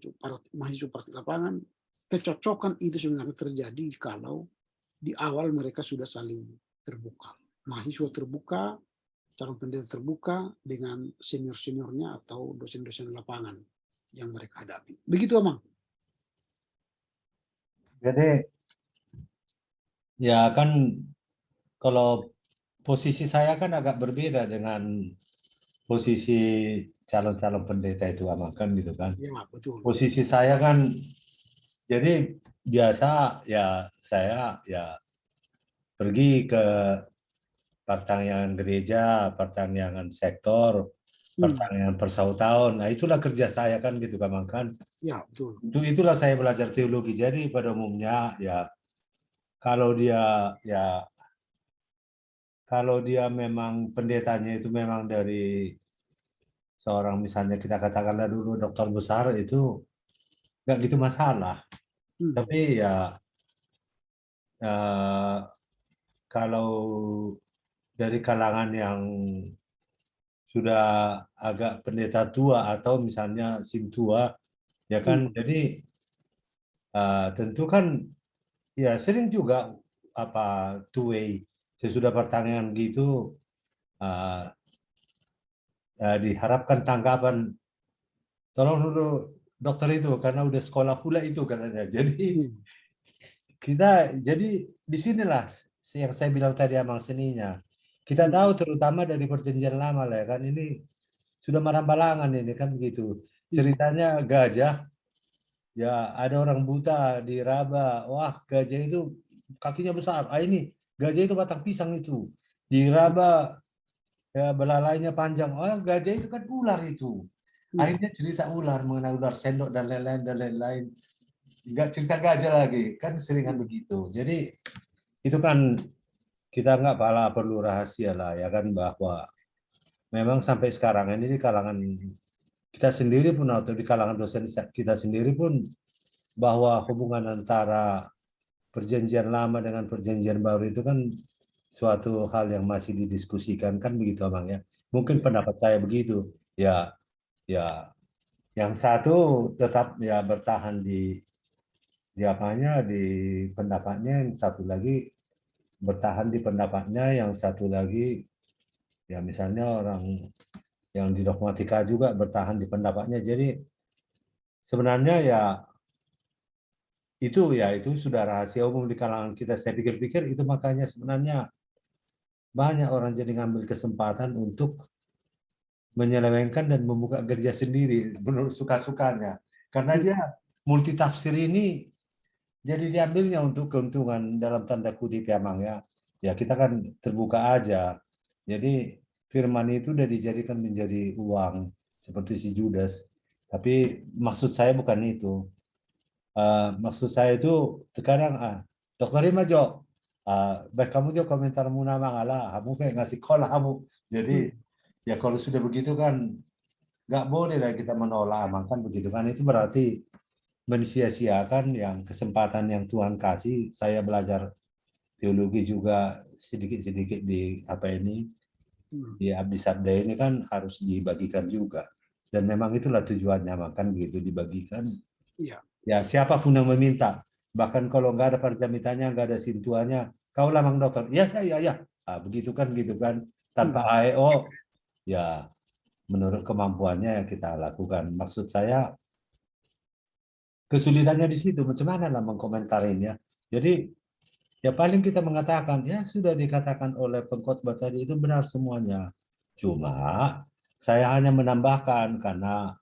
mahasiswa praktik lapangan, kecocokan itu sebenarnya terjadi kalau di awal mereka sudah saling terbuka. mahasiswa terbuka, calon pendeta terbuka dengan senior-seniornya atau dosen-dosen lapangan yang mereka hadapi. Begitu, Amang. Jadi ya kan kalau posisi saya kan agak berbeda dengan posisi calon-calon pendeta itu Amang kan gitu kan. Ya, betul. Posisi saya kan jadi biasa ya saya ya pergi ke pertanian gereja, pertanian sektor, pertanian persautahun. Nah, itulah kerja saya kan gitu kan. Ya, betul. Itulah saya belajar teologi. Jadi pada umumnya ya kalau dia ya kalau dia memang pendetanya itu memang dari seorang misalnya kita katakanlah dulu dokter besar itu nggak gitu masalah. Tapi ya eh, kalau dari kalangan yang sudah agak pendeta tua atau misalnya sim tua ya kan jadi tentu kan ya sering juga apa two way sesudah pertandingan gitu uh, diharapkan tanggapan tolong dulu dokter itu karena udah sekolah pula itu katanya jadi kita jadi disinilah yang saya bilang tadi Amang seninya kita tahu terutama dari perjanjian lama lah ya kan ini sudah marambalangan ini kan begitu ceritanya gajah ya ada orang buta di Raba, wah gajah itu kakinya besar. Ah ini gajah itu batang pisang itu. Di Raba ya belalainya panjang. Oh gajah itu kan ular itu. Akhirnya cerita ular mengenai ular sendok dan lain-lain dan lain-lain. Enggak cerita gajah lagi kan seringan begitu. Jadi itu kan kita nggak perlu rahasia lah ya kan bahwa memang sampai sekarang ini di kalangan kita sendiri pun atau di kalangan dosen kita sendiri pun bahwa hubungan antara perjanjian lama dengan perjanjian baru itu kan suatu hal yang masih didiskusikan kan begitu Abang ya. Mungkin pendapat saya begitu. Ya, ya yang satu tetap ya bertahan di apanya di pendapatnya, yang satu lagi bertahan di pendapatnya, yang satu lagi ya misalnya orang yang di dogmatika juga bertahan di pendapatnya. Jadi sebenarnya ya itu sudah rahasia umum di kalangan kita. Saya pikir-pikir itu makanya sebenarnya banyak orang jadi ngambil kesempatan untuk menyelewengkan dan membuka gereja sendiri menurut suka-sukanya. Karena dia multitafsir ini jadi diambilnya untuk keuntungan dalam tanda kutip ya Mang ya. Ya kita kan terbuka aja. Jadi firman itu udah dijadikan menjadi uang seperti si Judas. Tapi maksud saya bukan itu. Maksud saya itu terkadang Dokter Rima Jo, baik kamu juga komentar muna mangala, kamu kayak ngasih kolah kamu. Jadi ya kalau sudah begitu kan nggak boleh lah kita menolak, kan begitu kan itu berarti mensia-siakan yang kesempatan yang Tuhan kasih. Saya belajar teologi juga sedikit-sedikit di apa ini di Abdi Sabda ini kan harus dibagikan juga. Dan memang itulah tujuannya, makan begitu dibagikan. Iya. Ya siapapun yang meminta, bahkan kalau nggak ada parjamitanya, nggak ada sintuannya, kau lamang dokter, ya, begitu kan gitu kan, tanpa AEO, ya menurut kemampuannya yang kita lakukan. Maksud saya kesulitannya di situ, macam mana lah mengkomentarinya. Jadi ya paling kita mengatakan ya sudah dikatakan oleh pengkhotbah tadi itu benar semuanya. Cuma saya hanya menambahkan karena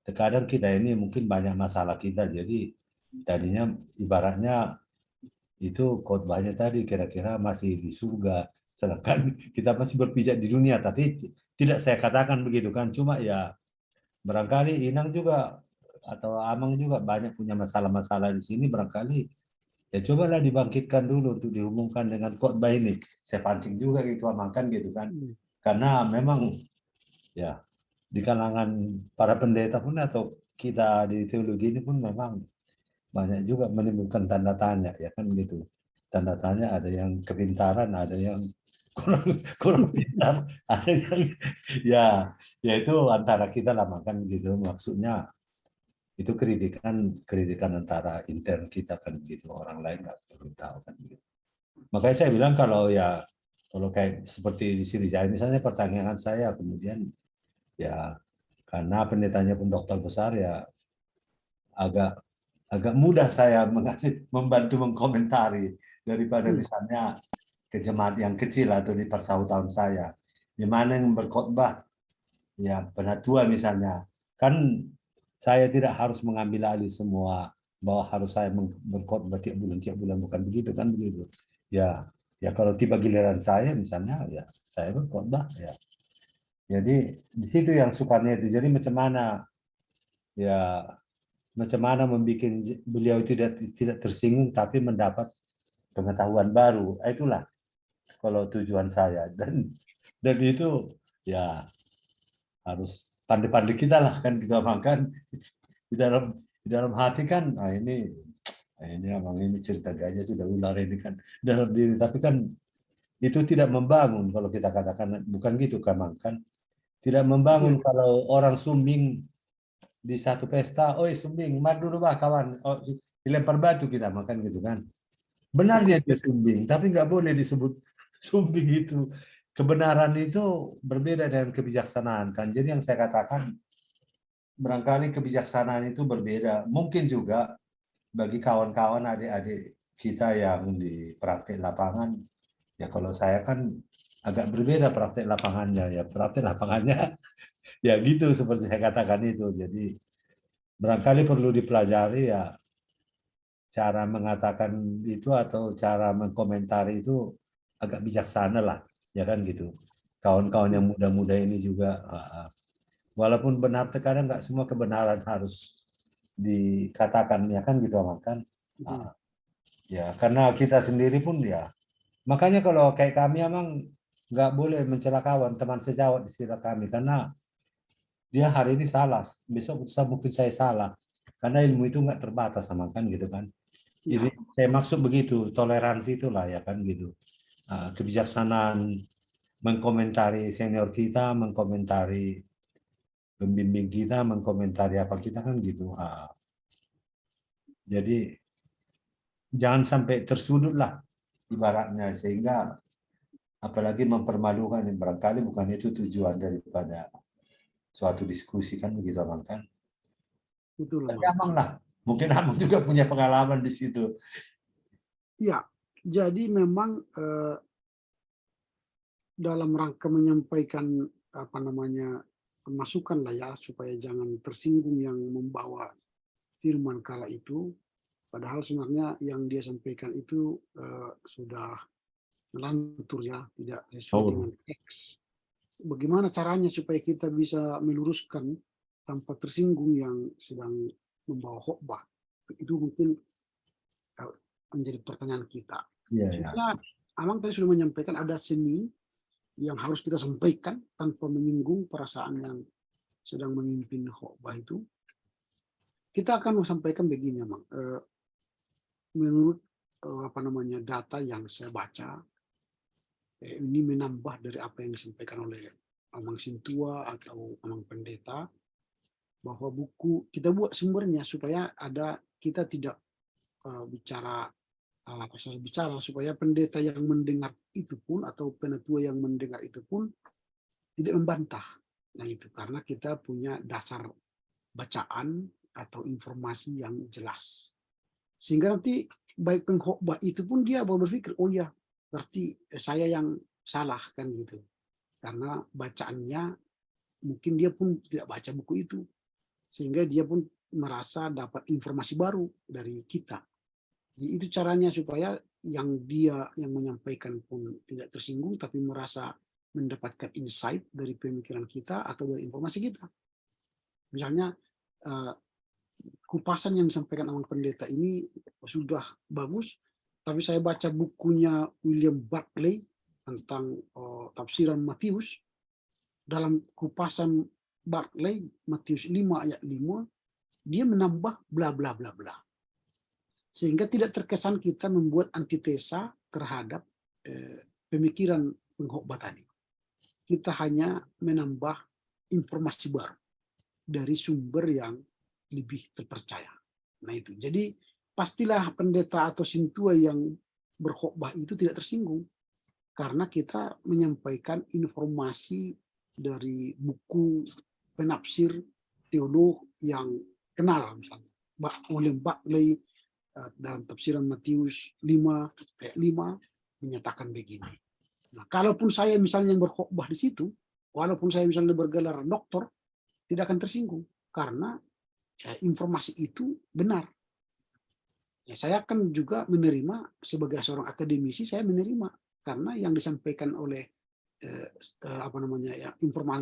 terkadang kita ini mungkin banyak masalah kita, jadi tadinya ibaratnya itu khotbahnya tadi kira-kira masih di surga, sedangkan kita masih berpijak di dunia. Tapi tidak saya katakan begitu kan, cuma ya barangkali Inang juga atau Amang juga banyak punya masalah-masalah di sini, barangkali ya cobalah dibangkitkan dulu untuk dihubungkan dengan khotbah ini. Saya pancing juga gitu Amang kan gitu kan, karena memang ya di kalangan para pendeta pun atau kita di teologi ini pun memang banyak juga menimbulkan tanda tanya ya kan gitu. Tanda tanya ada yang kepintaran, ada yang kurang pintar, ada yang ya itu antara kita lah makan gitu. Maksudnya itu kritikan antara intern kita kan gitu, orang lain nggak perlu tahu kan gitu. Makanya saya bilang kalau ya Kalau kayak seperti di sini, misalnya pertanyaan saya, kemudian ya karena pendetanya pun dokter besar, ya agak agak mudah saya membantu mengkomentari daripada Hmm. misalnya ke jemaat yang kecil atau di persautaan saya, di mana yang berkhotbah ya penatua misalnya, kan saya tidak harus mengambil alih semua bahwa harus saya berkhotbah tiap bulan, bukan begitu kan, begitu ya. Ya kalau tiba giliran saya misalnya, ya saya berkhotbah ya. Jadi di situ yang sukanya itu. Jadi macam mana ya, macam mana membuat beliau tidak tersinggung tapi mendapat pengetahuan baru. Itulah kalau tujuan saya, dan itu ya harus pandai-pandai kita lah kan, kita makan di dalam hati kan. Nah ini abang ini cerita gajah sudah ular ini kan dalam diri, tapi kan itu tidak membangun kalau kita katakan bukan gitu kan, kan tidak Iya, membangun. Kalau orang sumbing di satu pesta, oi sumbing, mari dulu bah kawan, oh, dilempar batu kita makan gitu kan. Benar iya, dia sumbing, tapi nggak boleh disebut sumbing itu. Kebenaran itu berbeda dengan kebijaksanaan kan. Jadi yang saya katakan, barangkali kebijaksanaan itu berbeda. Mungkin juga bagi kawan-kawan adik-adik kita yang di praktek lapangan, ya kalau saya kan agak berbeda praktek lapangannya. Ya praktek lapangannya ya gitu seperti saya katakan itu. Jadi barangkali perlu dipelajari ya cara mengatakan itu atau cara mengkomentari itu agak bijaksana lah, ya kan gitu. Kawan-kawan yang iya. muda-muda ini juga, walaupun benar, terkadang nggak semua kebenaran harus dikatakan, ya kan gitu kan. Betul. Ya karena kita sendiri pun ya, makanya kalau kayak kami emang nggak boleh mencela kawan, teman sejawat istilah kami, karena dia hari ini salah, besok mungkin saya salah, karena ilmu itu nggak terbatas sama kan gitu kan. Jadi Iya, saya maksud begitu, toleransi itulah ya kan gitu. Kebijaksanaan mengkomentari senior kita, mengkomentari pembimbing kita, mengkomentari apa kita kan gitu. Jadi jangan sampai tersudut lah ibaratnya, sehingga apalagi mempermalukan, yang barangkali bukan itu tujuan daripada suatu diskusi kan begitu abang kan. betul Tapi memang. abang lah, mungkin abang juga punya pengalaman di situ. Iya, jadi memang dalam rangka menyampaikan apa namanya masukan lah ya supaya jangan tersinggung yang membawa firman kala itu, padahal sebenarnya yang dia sampaikan itu sudah melantur ya, tidak sesuai dengan Oh, teks. Bagaimana caranya supaya kita bisa meluruskan tanpa tersinggung yang sedang membawa khotbah? Itu mungkin menjadi pertanyaan kita. iya ya. Sebenarnya Amang tadi sudah menyampaikan ada seni yang harus kita sampaikan tanpa menyinggung perasaan yang sedang memimpin khotbah itu. Kita akan sampaikan begini, Amang. Menurut apa namanya data yang saya baca, ini menambah dari apa yang disampaikan oleh Amang Sintua atau Amang Pendeta, bahwa buku kita buat sumbernya supaya ada kita tidak bicara pasal bicara supaya pendeta yang mendengar itu pun atau penatua yang mendengar itu pun tidak membantah. Nah itu karena kita punya dasar bacaan atau informasi yang jelas. Sehingga nanti baik pengkhotbah itu pun dia baru berpikir, oh ya berarti saya yang salah kan gitu. Karena bacaannya mungkin dia pun tidak baca buku itu. Sehingga dia pun merasa dapat informasi baru dari kita. Jadi itu caranya supaya yang dia yang menyampaikan pun tidak tersinggung tapi merasa mendapatkan insight dari pemikiran kita atau dari informasi kita. Misalnya kupasan yang disampaikan Amang Pendeta ini sudah bagus, tapi saya baca bukunya William Barclay tentang tafsiran Matius. Dalam kupasan Barclay, Matius 5 ayat 5, dia menambah bla bla bla bla. Sehingga tidak terkesan kita membuat antitesa terhadap pemikiran pengkhotbah tadi. Kita hanya menambah informasi baru dari sumber yang lebih terpercaya. Nah itu. Jadi pastilah pendeta atau sintua yang berkhotbah itu tidak tersinggung. karena kita menyampaikan informasi dari buku penafsir teolog yang kenal, misalnya William Barclay dalam tafsiran Matius 5 ayat 5 menyatakan begini. Nah, kalaupun saya misalnya yang berkhotbah di situ, walaupun saya misalnya bergelar doktor, tidak akan tersinggung karena informasi itu benar. Ya, saya akan juga menerima sebagai seorang akademisi, saya menerima karena yang disampaikan oleh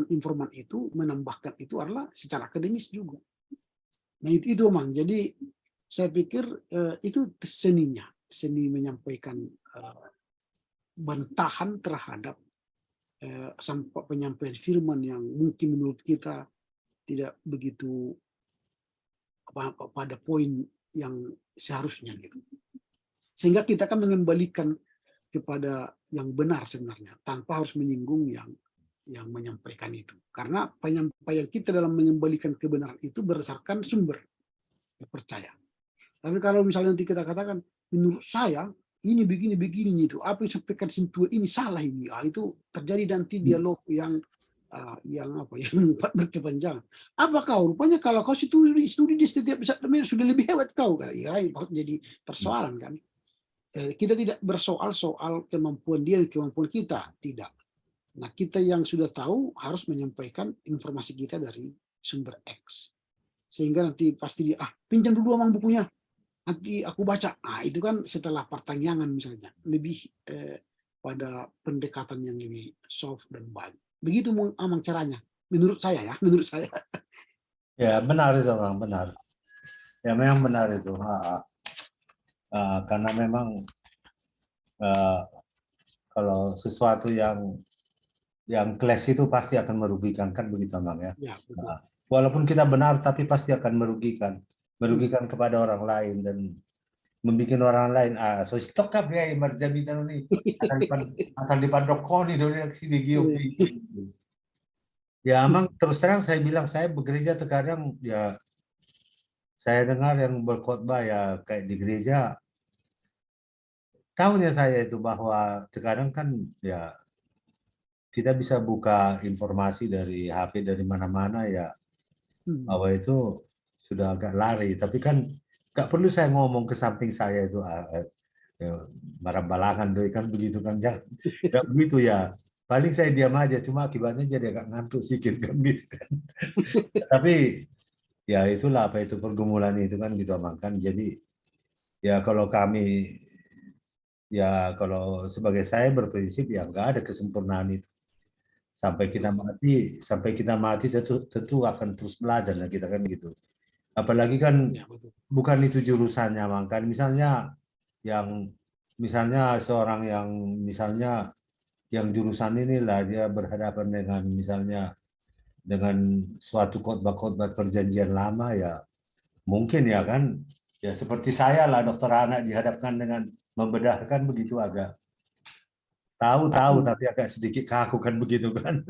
informan itu menambahkan itu adalah secara akademis juga. Nah itu Mang. Jadi saya pikir itu seninya, seni menyampaikan bantahan terhadap penyampaian firman yang mungkin menurut kita tidak begitu pada poin yang seharusnya gitu. Sehingga kita akan mengembalikan kepada yang benar sebenarnya tanpa harus menyinggung yang menyampaikan itu. Karena penyampaian kita dalam mengembalikan kebenaran itu berdasarkan sumber terpercaya. Tapi kalau misalnya nanti kita katakan menurut saya ini begini itu apa yang disampaikan Sintua ini salah ini, itu terjadi nanti dialog yang berkepanjangan. Apa kau rupanya kalau kau studi di setiap sudah lebih hebat kau, ya jadi persoalan kan. Kita tidak bersoal soal kemampuan dia dan kemampuan kita, tidak. Nah kita yang sudah tahu harus menyampaikan informasi kita dari sumber X, sehingga nanti pasti dia pinjam dulu Mang bukunya, nanti aku baca. Nah itu kan setelah pertanyaan misalnya, lebih pada pendekatan yang lebih soft dan baik. Begitu Mang caranya, menurut saya ya, menurut saya. Ya benar itu Bang, benar. Ya memang benar itu. Karena memang kalau sesuatu yang kelas itu pasti akan merugikan, kan begitu Bang ya. Ya betul. Walaupun kita benar tapi pasti akan merugikan kepada orang lain dan membuat orang lain so stok apa ya marjabitan ini akan dipadokoni dari sini geopi. Ya emang terus terang saya bilang, saya begereja terkadang ya saya dengar yang berkhotbah ya kayak di gereja, tahunya saya itu bahwa terkadang kan ya kita bisa buka informasi dari HP dari mana-mana ya, bahwa itu sudah agak lari. Tapi kan nggak perlu saya ngomong ke samping saya itu barang balangan doi kan begitu kan, jangan begitu ya. Paling saya diam aja, cuma akibatnya jadi agak ngantuk sedikit kan gitu kan. Tapi ya itulah apa itu pergumulan itu kan gitu Bang kan. Jadi ya kalau kami ya kalau sebagai saya berprinsip ya nggak ada kesempurnaan itu. Sampai kita mati tentu akan terus belajar lah kita kan gitu. Apalagi kan Ya, betul. bukan itu jurusannya Bang kan. Misalnya seorang yang misalnya yang jurusan inilah dia berhadapan dengan misalnya dengan suatu khotbah-khotbah perjanjian lama ya mungkin ya kan ya seperti saya lah dokter anak dihadapkan dengan membedahkan begitu agak tahu tapi agak sedikit kaku kan begitu kan.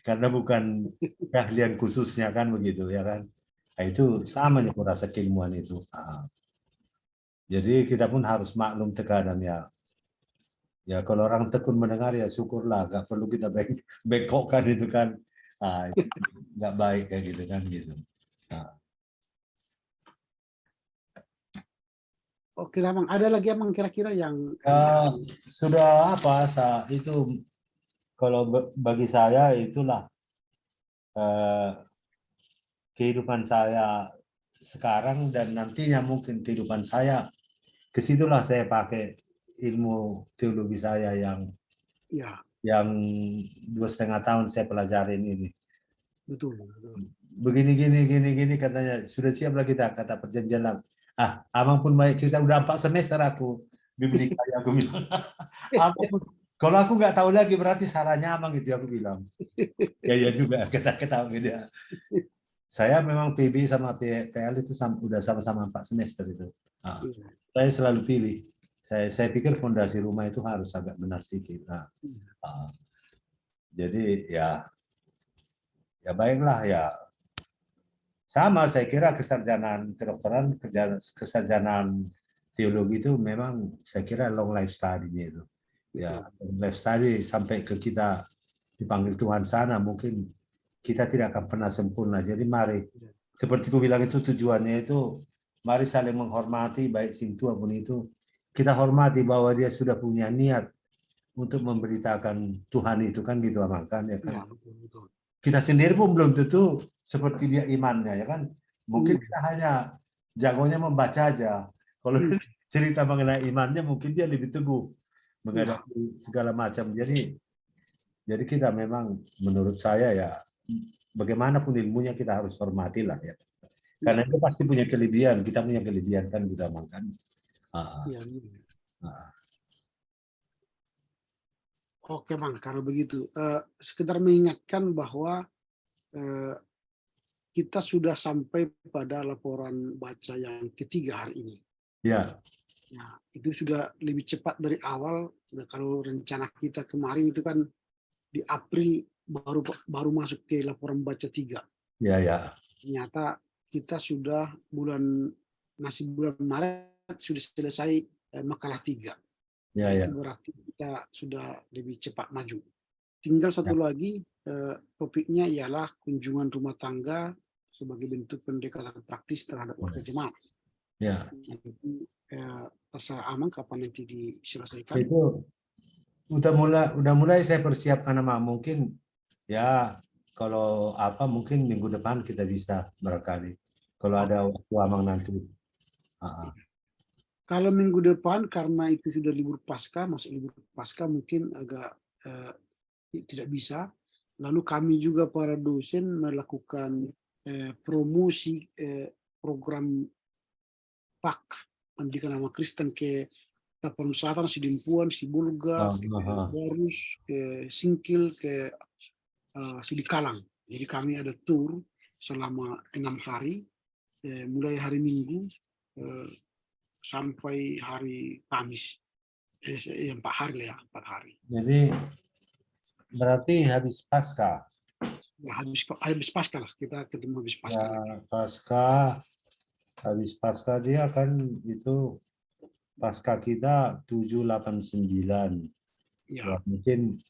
Karena bukan keahlian khususnya kan begitu ya kan. Nah, itu sama nih kurasa keilmuan itu. Jadi kita pun harus maklum terkadang ya. Ya kalau orang tekun mendengar ya syukurlah, nggak perlu kita bengkokkan itu kan. Itu nggak baik kayak gitu kan gitu. Oke lah Mang, ada lagi Mang kira-kira yang Sudah apa itu kalau bagi saya itulah kehidupan saya sekarang dan nantinya mungkin kehidupan saya, kesitulah saya pakai ilmu teologi saya yang ya 2,5 tahun saya pelajarin ini. betul. Begini katanya, sudah siap lah kita, kata perjanjian lama. Abang pun baik cerita, udah 4 semester aku bimbing saya, aku bilang. Kalau aku nggak tahu lagi berarti salahnya abang gitu, aku bilang. Ya juga, kata beda. Saya memang PB sama PL itu udah sama-sama 4 semester itu. Saya selalu pilih. Saya pikir fondasi rumah itu harus agak benar sedikit. Jadi ya baiklah ya. Sama saya kira kesarjanaan kedokteran, kesarjanaan teologi itu memang saya kira long life study-nya itu. Ya, life study sampai ke kita dipanggil Tuhan sana, mungkin kita tidak akan pernah sempurna. Jadi mari, seperti ku bilang itu tujuannya itu, mari saling menghormati, baik Sintua pun itu, kita hormati bahwa dia sudah punya niat untuk memberitakan Tuhan itu kan gitu Amang kan ya kan. Ya, betul. Kita sendiri pun belum tentu seperti dia imannya ya kan. Mungkin kita hanya jagonya membaca aja. Kalau cerita mengenai imannya mungkin dia lebih teguh menghadapi segala macam. Jadi kita memang menurut saya ya bagaimanapun ilmunya kita harus hormati lah ya. Karena itu pasti punya kelebihan, kita punya kelebihan kan kita makan. Iya. Oke Bang, kalau begitu sekedar mengingatkan bahwa kita sudah sampai pada laporan baca yang ketiga hari ini. Ya. Nah, itu sudah lebih cepat dari awal. Nah, kalau rencana kita kemarin itu kan di April baru masuk ke laporan baca 3. Ya, ya. Ternyata kita sudah masih bulan Maret sudah selesai makalah 3. Ya, Itu ya. berarti kita sudah lebih cepat maju. Tinggal satu lagi topiknya ialah kunjungan rumah tangga sebagai bentuk pendekatan praktis terhadap warga jemaat. Ya. Itu terserah Amang kapan nanti diselesaikan. Itu udah mulai saya persiapkan nama mungkin ya kalau apa mungkin minggu depan kita bisa barangkali kalau ada waktu Amang nanti. Kalau minggu depan karena itu sudah libur pasca, masuk libur pasca mungkin agak tidak bisa. Lalu kami juga para dosen melakukan promosi program PAK, pendidikan agama Kristen ke Lapangan Selatan, Sidimpuan, Sibulga, Barus, ke Singkil, ke Sidikalang. Jadi kami ada tur selama 6 hari, mulai hari Minggu sampai hari Kamis. 4 hari lah ya, 4 hari. Jadi berarti habis pasca. Ya, habis pasca lah, kita ketemu habis pasca. Ya, habis pasca dia kan itu pasca kita 789. Ya, mungkin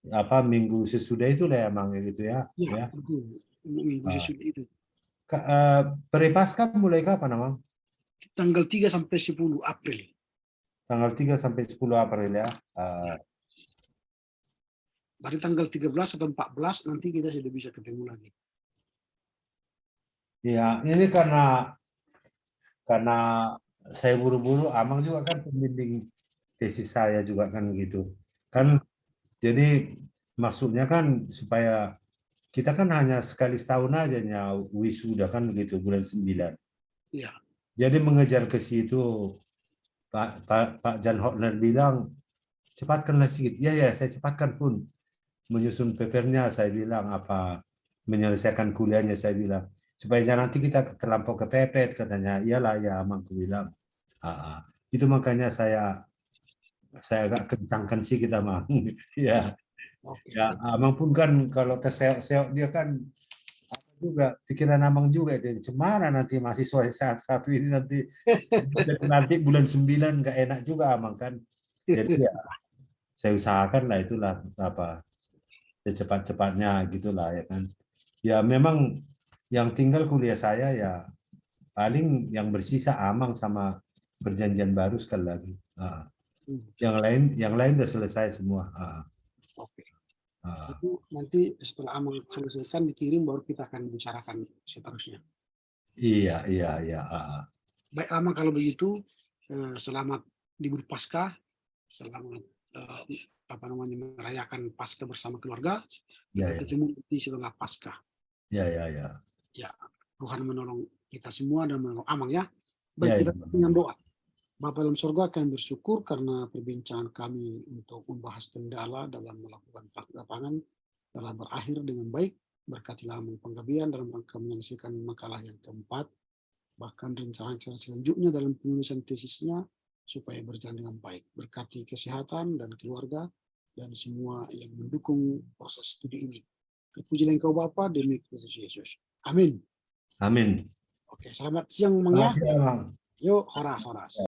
apa minggu sesudah itu lah emang gitu ya. Ya, betul. Minggu sesudah itu. Pre-pasca mulai kapan Amang? Tanggal 3 sampai 10 April. Tanggal 3 sampai 10 April ya. Pada tanggal 13 atau 14 nanti kita sudah bisa ketemu lagi. Ya, ini karena saya buru-buru, Amang juga kan pembimbing tesis saya juga kan gitu. Kan jadi maksudnya kan supaya kita kan hanya sekali setahun aja wisuda kan begitu bulan 9. Iya. Jadi mengejar ke situ Pak Jan Hotner bilang cepatkanlah sedikit. Ya, saya cepatkan pun. Menyusun papernya saya bilang apa menyelesaikan kuliahnya saya bilang supaya nanti kita terlampau kepepet katanya. Iyalah ya Amang bilang. Itu makanya saya agak kencangkan sih kita Mang. Ya. Ya, Amang pun kan kalau terseok-seok dia kan juga pikiran Amang juga itu cemana nanti mahasiswa satu ini nanti bulan 9 nggak enak juga Amang kan. Jadi ya saya usahakan lah itulah apa secepat-cepatnya gitulah ya kan. Ya memang yang tinggal kuliah saya ya paling yang bersisa Amang sama perjanjian baru sekali lagi. Yang lain udah selesai semua. Oke. Itu nanti setelah Amang selesaikan dikirim baru kita akan bicarakan seterusnya. Iya. Baik Amang kalau begitu selamat libur Paskah, selamat merayakan Paskah bersama keluarga. Kita ketemu nanti setelah Paskah. Ya. Ya, Tuhan menolong kita semua dan menolong Amang ya. Baik, kita dengan doa. Bapa dalam surga, kami bersyukur karena perbincangan kami untuk membahas kendala dalam melakukan praktik lapangan telah berakhir dengan baik. Berkatilah penggabian dalam rangka menyelesaikan makalah yang keempat, bahkan rencana-rencana selanjutnya dalam penulisan tesisnya supaya berjalan dengan baik. Berkati kesehatan dan keluarga dan semua yang mendukung proses studi ini. Terpujilah Engkau Bapa demi Kristus Yesus. Amin. Amin. Oke, selamat siang Mang ya. Yuk, horas.